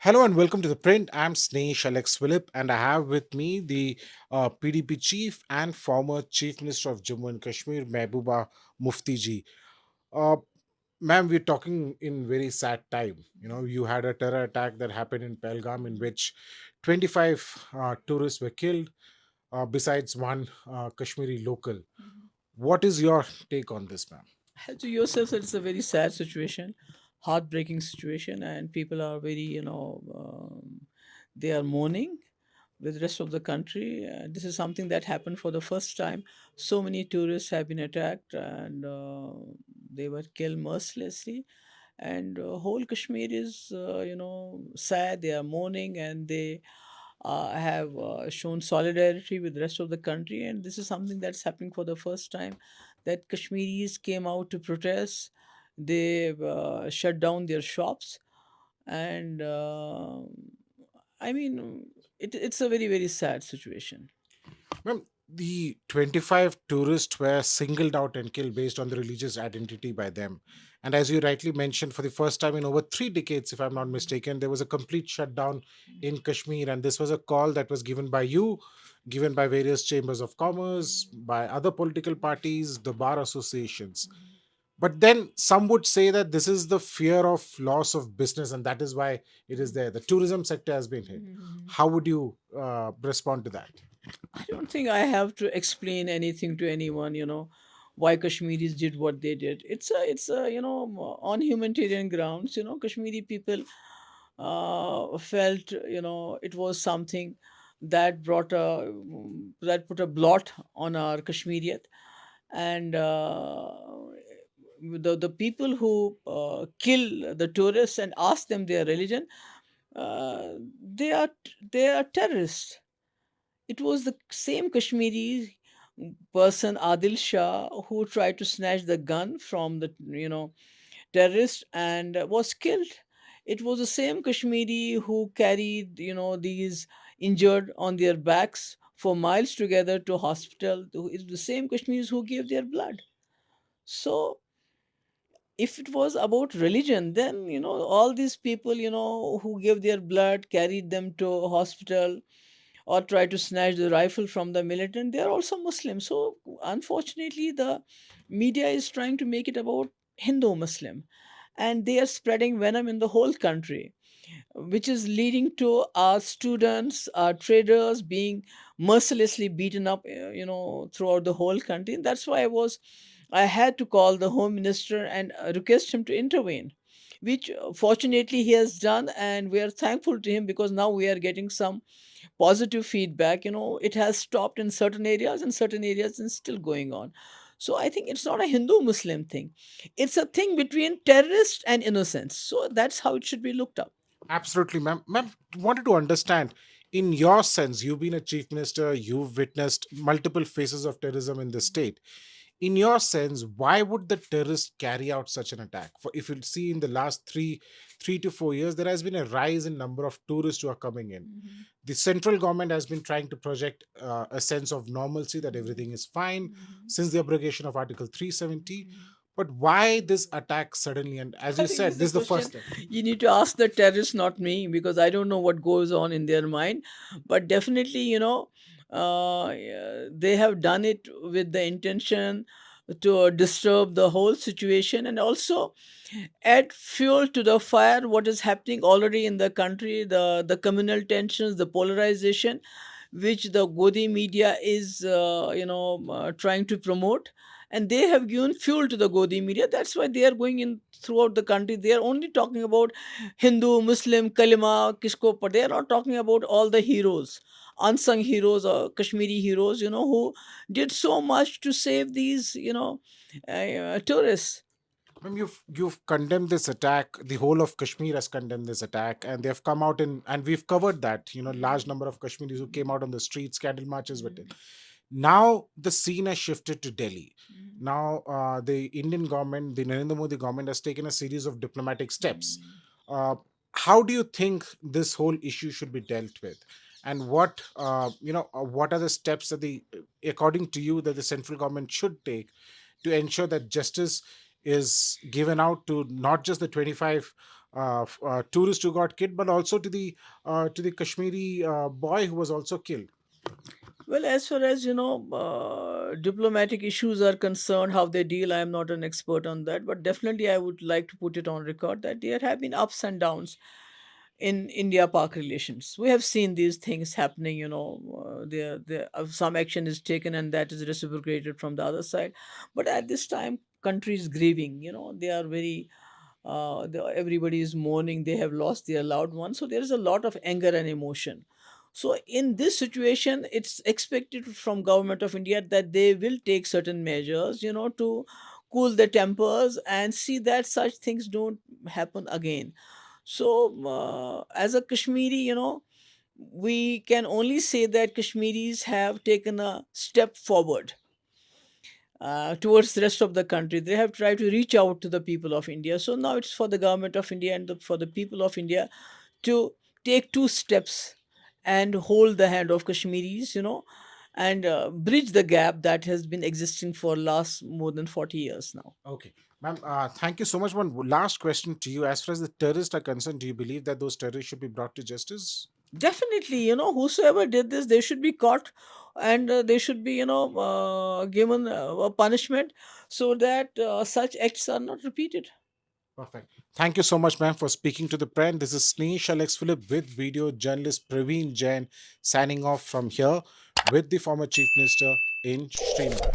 Hello and welcome to the print. I'm Snehesh Alex Phillip, and I have with me the PDP Chief and former Chief Minister of Jammu and Kashmir, Mehbooba Mufti ji. Uh, Ma'am, we're talking in very sad time. You had a terror attack that happened in Pahalgam in which 25 tourists were killed, besides one Kashmiri local. What is your take on this, ma'am? To yourself that it's a very sad situation, heartbreaking situation, and people are very, they are mourning with the rest of the country. This is something that happened for the first time. So many tourists have been attacked and they were killed mercilessly. And whole Kashmir is, sad. They are mourning and they have shown solidarity with the rest of the country. And this is something that's happening for the first time that Kashmiris came out to protest. They shut down their shops. And I mean, it's a very, very sad situation. Ma'am, the 25 tourists were singled out and killed based on the religious identity by them. And as you rightly mentioned, for the first time in over 3 decades, if I'm not mistaken, there was a complete shutdown in Kashmir. And this was a call that was given by you, given by various chambers of commerce, by other political parties, the bar associations. But then some would say that this is the fear of loss of business, and that is why it is there. The tourism sector has been hit. Mhm. How would you respond to that? I don't think I have to explain anything to anyone, why Kashmiris did what they did. It's a, on humanitarian grounds, Kashmiri people felt, it was something that that put a blot on our Kashmiriyat. And the people who kill the tourists and ask them their religion, uh, they are terrorists. It was the same Kashmiri person, Adil Shah, who tried to snatch the gun from the terrorist and was killed. It was the same Kashmiri who carried these injured on their backs for miles together to hospital. It's the same Kashmiris who gave their blood. So if it was about religion, then all these people who gave their blood, carried them to hospital, or try to snatch the rifle from the militant, they are also Muslim. So unfortunately, the media is trying to make it about Hindu Muslim, and they are spreading venom in the whole country, which is leading to our students, our traders being mercilessly beaten up, throughout the whole country. And that's why I had to call the Home Minister and request him to intervene, which fortunately he has done, and we are thankful to him because now we are getting some positive feedback. It has stopped in certain areas, and certain areas is still going on. So I think it's not a Hindu Muslim thing, it's a thing between terrorists and innocents. So that's how it should be looked up. Absolutely, ma'am. Ma'am, wanted to understand, in your sense, you've been a chief minister, you've witnessed multiple phases of terrorism in the state. In your sense, why would the terrorists carry out such an attack? For if you see in the last 3 to 4 years, there has been a rise in number of tourists who are coming in. Mhm. The central government has been trying to project a sense of normalcy that Mhm. everything is fine Mhm. since the abrogation of Article 370. Mhm. But why this attack suddenly? And as I you think this said, is a this is the question first time. you need to ask the terrorists, not me, because I don't know what goes on in their mind. But definitely, yeah, they have done it with the intention to disturb the whole situation and also add fuel to the fire. What is happening already in the country, the communal tensions, the polarization, which the Godi media is trying to promote, and they have given fuel to the Godi media. That's why they are going in throughout the country. They are only talking about Hindu, Muslim, kalima, kisko, but they are not talking about all the heroes, unsung heroes or Kashmiri heroes, who did so much to save these tourists. Ma'am, you've condemned this attack. The whole of Kashmir has condemned this attack, and they've come out in, and we've covered that. Large number of Kashmiris who came out on the streets, candle marches with it. Now the scene has shifted to Delhi. Now the Indian government, the Narendra Modi government, has taken a series of diplomatic steps. Uh, how do you think this whole issue should be dealt with? And what are the steps that according to you, that the central government should take to ensure that justice is given out to not just the 25 tourist who got killed, but also to the Kashmiri boy who was also killed. Well, as far as diplomatic issues are concerned, how they deal, I am not an expert on that, but definitely I would like to put it on record that there have been ups and downs in India-Pak relations. We have seen these things happening. Some action is taken and that is reciprocated from the other side. But at this time, country is grieving. They are very. Everybody is mourning. They have lost their loved ones. So there is a lot of anger and emotion. So in this situation, it's expected from government of India that they will take certain measures, to cool the tempers and see that such things don't happen again. So, as a Kashmiri, we can only say that Kashmiris have taken a step forward towards the rest of the country. They have tried to reach out to the people of India. So now it's for the government of India and for the people of India to take two steps and hold the hand of Kashmiris, and bridge the gap that has been existing for last more than 40 years now. Okay, ma'am. Thank you so much. One last question to you: as far as the terrorists are concerned, do you believe that those terrorists should be brought to justice? Definitely, whosoever did this, they should be caught and they should be, given a punishment so that such acts are not repeated. Perfect. Thank you so much, ma'am, for speaking to the print. This is Snehesh Alex Philip with video journalist Praveen Jain signing off from here with the former Chief Minister in Srinagar.